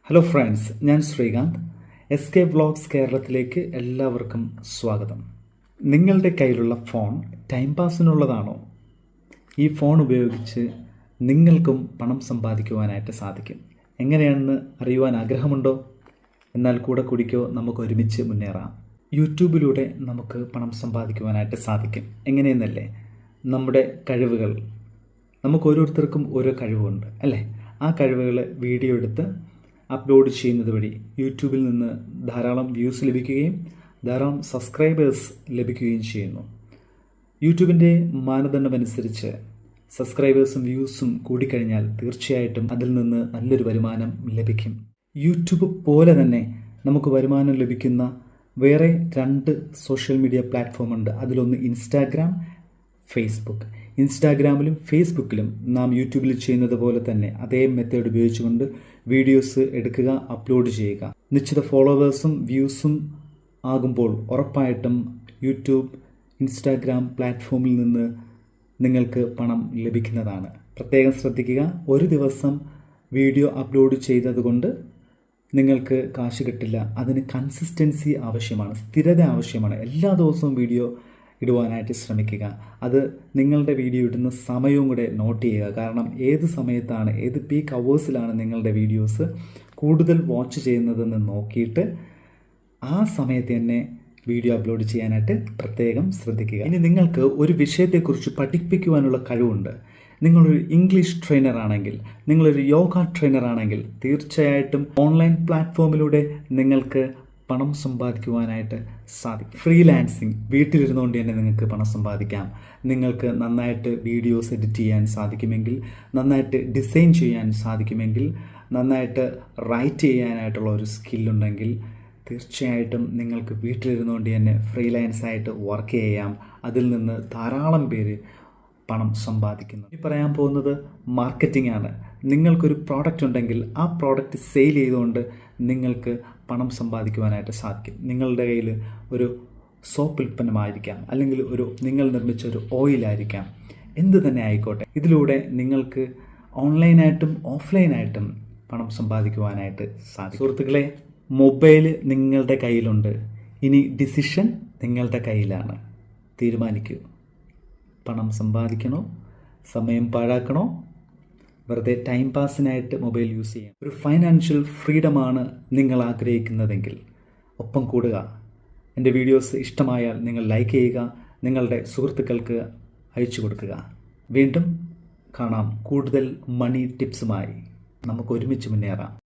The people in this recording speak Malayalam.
ഹലോ ഫ്രണ്ട്സ്, ഞാൻ ശ്രീകാന്ത്. SK വ്ളോഗ്സ് കേരളത്തിലേക്ക് എല്ലാവർക്കും സ്വാഗതം. നിങ്ങളുടെ കയ്യിലുള്ള ഫോൺ ടൈം പാസിനുള്ളതാണോ? ഈ ഫോൺ ഉപയോഗിച്ച് നിങ്ങൾക്കും പണം സമ്പാദിക്കുവാനായിട്ട് സാധിക്കും. എങ്ങനെയാണെന്ന് അറിയുവാൻ ആഗ്രഹമുണ്ടോ? എന്നാൽ കൂടെ കുടിക്കോ, നമുക്ക് ഒരുമിച്ച് മുന്നേറാം. യൂട്യൂബിലൂടെ നമുക്ക് പണം സമ്പാദിക്കുവാനായിട്ട് സാധിക്കും. എങ്ങനെയെന്നല്ലേ? നമ്മുടെ കഴിവുകൾ, നമുക്ക് ഓരോരുത്തർക്കും ഓരോ കഴിവുണ്ട് അല്ലേ? ആ കഴിവുകൾ വീഡിയോ എടുത്ത് അപ്ലോഡ് ചെയ്യുന്നത് വഴി യൂട്യൂബിൽ നിന്ന് ധാരാളം വ്യൂസ് ലഭിക്കുകയും ധാരാളം സബ്സ്ക്രൈബേഴ്സ് ലഭിക്കുകയും ചെയ്യുന്നു. യൂട്യൂബിൻ്റെ മാനദണ്ഡമനുസരിച്ച് സബ്സ്ക്രൈബേഴ്സും വ്യൂസും കൂടിക്കഴിഞ്ഞാൽ തീർച്ചയായിട്ടും അതിൽ നിന്ന് നല്ലൊരു വരുമാനം ലഭിക്കും. യൂട്യൂബ് പോലെ തന്നെ നമുക്ക് വരുമാനം ലഭിക്കുന്ന വേറെ 2 സോഷ്യൽ മീഡിയ പ്ലാറ്റ്ഫോം ഉണ്ട്. അതിലൊന്ന് ഇൻസ്റ്റാഗ്രാം, ഫേസ്ബുക്ക്. ഇൻസ്റ്റാഗ്രാമിലും ഫേസ്ബുക്കിലും നാം യൂട്യൂബിൽ ചെയ്യുന്നത് പോലെ തന്നെ അതേ മെത്തേഡ് ഉപയോഗിച്ചുകൊണ്ട് വീഡിയോസ് എടുക്കുക, അപ്ലോഡ് ചെയ്യുക. നിശ്ചിത ഫോളോവേഴ്സും വ്യൂസും ആകുമ്പോൾ ഉറപ്പായിട്ടും യൂട്യൂബ്, ഇൻസ്റ്റാഗ്രാം പ്ലാറ്റ്ഫോമിൽ നിന്ന് നിങ്ങൾക്ക് പണം ലഭിക്കുന്നതാണ്. പ്രത്യേകം ശ്രദ്ധിക്കുക, ഒരു ദിവസം വീഡിയോ അപ്ലോഡ് ചെയ്തതുകൊണ്ട് നിങ്ങൾക്ക് കാശ് കിട്ടില്ല. അതിന് കൺസിസ്റ്റൻസി ആവശ്യമാണ്, സ്ഥിരത ആവശ്യമാണ്. എല്ലാ ദിവസവും വീഡിയോ ഇടുവാനായിട്ട് ശ്രമിക്കുക. അത് നിങ്ങളുടെ വീഡിയോ ഇടുന്ന സമയവും കൂടെ നോട്ട് ചെയ്യുക. കാരണം ഏത് സമയത്താണ്, ഏത് പീക്ക് അവേഴ്സിലാണ് നിങ്ങളുടെ വീഡിയോസ് കൂടുതൽ വാച്ച് ചെയ്യുന്നതെന്ന് നോക്കിയിട്ട് ആ സമയത്ത് തന്നെ വീഡിയോ അപ്ലോഡ് ചെയ്യാനായിട്ട് പ്രത്യേകം ശ്രദ്ധിക്കുക. ഇനി നിങ്ങൾക്ക് ഒരു വിഷയത്തെക്കുറിച്ച് പഠിപ്പിക്കുവാനുള്ള കഴിവുണ്ട്. നിങ്ങളൊരു ഇംഗ്ലീഷ് ട്രെയിനർ ആണെങ്കിൽ, നിങ്ങളൊരു യോഗ ട്രെയിനർ ആണെങ്കിൽ തീർച്ചയായിട്ടും ഓൺലൈൻ പ്ലാറ്റ്ഫോമിലൂടെ നിങ്ങൾക്ക് പണം സമ്പാദിക്കുവാനായിട്ട് സാധിക്കും. ഫ്രീലാൻസിങ്, വീട്ടിലിരുന്നുകൊണ്ട് തന്നെ നിങ്ങൾക്ക് പണം സമ്പാദിക്കാം. നിങ്ങൾക്ക് നന്നായിട്ട് വീഡിയോസ് എഡിറ്റ് ചെയ്യാൻ സാധിക്കുമെങ്കിൽ, നന്നായിട്ട് ഡിസൈൻ ചെയ്യാൻ സാധിക്കുമെങ്കിൽ, നന്നായിട്ട് റൈറ്റ് ചെയ്യാനായിട്ടുള്ള ഒരു സ്കില്ലുണ്ടെങ്കിൽ തീർച്ചയായിട്ടും നിങ്ങൾക്ക് വീട്ടിലിരുന്നുകൊണ്ട് തന്നെ ഫ്രീലാൻസായിട്ട് വർക്ക് ചെയ്യാം. അതിൽ നിന്ന് ധാരാളം പേര് പണം സമ്പാദിക്കുന്നു. ഈ പറയാൻ പോകുന്നത് മാർക്കറ്റിംഗ് ആണ്. നിങ്ങൾക്കൊരു പ്രോഡക്റ്റ് ഉണ്ടെങ്കിൽ ആ പ്രോഡക്റ്റ് സെയിൽ ചെയ്തുകൊണ്ട് നിങ്ങൾക്ക് പണം സമ്പാദിക്കുവാനായിട്ട് സാധിക്കും. നിങ്ങളുടെ കയ്യിൽ ഒരു സോപ്പ് ഉൽപ്പന്നമായിരിക്കാം, അല്ലെങ്കിൽ നിങ്ങൾ നിർമ്മിച്ച ഒരു ഓയിലായിരിക്കാം, എന്ത് തന്നെ ആയിക്കോട്ടെ. ഇതിലൂടെ നിങ്ങൾക്ക് ഓൺലൈനായിട്ടും ഓഫ്ലൈനായിട്ടും പണം സമ്പാദിക്കുവാനായിട്ട് സാധിക്കും. സുഹൃത്തുക്കളെ, മൊബൈൽ നിങ്ങളുടെ കയ്യിലുണ്ട്. ഇനി ഡിസിഷൻ നിങ്ങളുടെ കയ്യിലാണ്. തീരുമാനിക്കൂ. പണം സമ്പാദിക്കണോ, സമയം പാഴാക്കണോ, വെറുതെ ടൈം പാസിനായിട്ട് മൊബൈൽ യൂസ് ചെയ്യാം? ഒരു ഫൈനാൻഷ്യൽ ഫ്രീഡമാണ് നിങ്ങൾ ആഗ്രഹിക്കുന്നതെങ്കിൽ ഒപ്പം കൂടുക. എൻ്റെ വീഡിയോസ് ഇഷ്ടമായാൽ നിങ്ങൾ ലൈക്ക് ചെയ്യുക, നിങ്ങളുടെ സുഹൃത്തുക്കൾക്ക് അയച്ചു കൊടുക്കുക. വീണ്ടും കാണാം കൂടുതൽ മണി ടിപ്സുമായി. നമുക്ക് ഒരുമിച്ച് മുന്നേറാം.